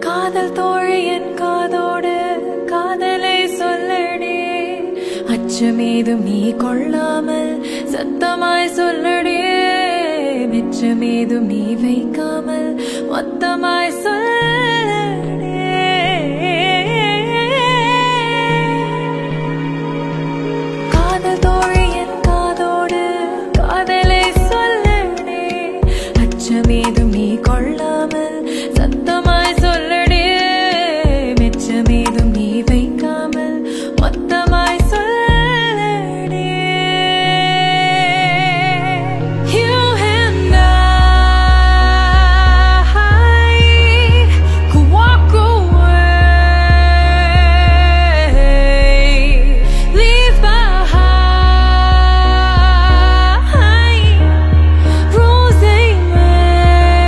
காதல் தோழியின் காதோடு காதலை சொல்லடே, அச்சமேதும் நீ கொள்ளாமல் சத்தமாய் சொல்லடே, மிச்சமேதும் நீ வைக்காமல் மொத்தமாய் சொல்லடே. காதல் தோழியின் காதோடு காதலை சொல்லடே, அச்சமேதும் நீ கொள்ளாமல் சத்தமாய் சொல்லடே, மிச்சமேதும் நீ வைக்காமல் மொத்தமாய் சொல்லடே. You and I could walk away, leave behind rules they made.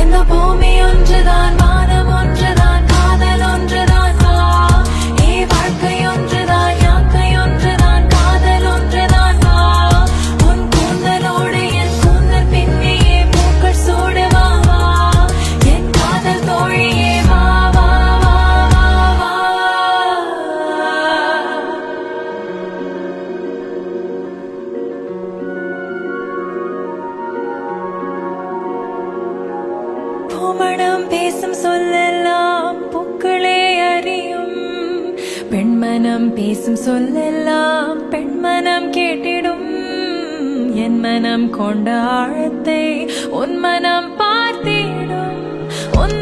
இந்த பூமி ஒன்றுதான், வானம் ஒன்றுதான், காதல் ஒன்றுதான், வாழ்க்கை ஒன்றுதான், யாக்கை ஒன்றுதான், காதல் ஒன்றுதான். உன் கூந்தலோடு என் கூந்தல் பின்னியே பூக்கள் சூடுவா, என் காதல் தோழியே வா வா வா வா வா. பூமணம் பேசும் சொல்லெல்லாம் பூக்களே அறியும், பெண்மனம் பேசும் சொல்லெல்லாம் பெண்மனம் கேட்டிடும். என் மனம் கொண்ட ஆழத்தை உன் மனம் பார்த்திடும், உன்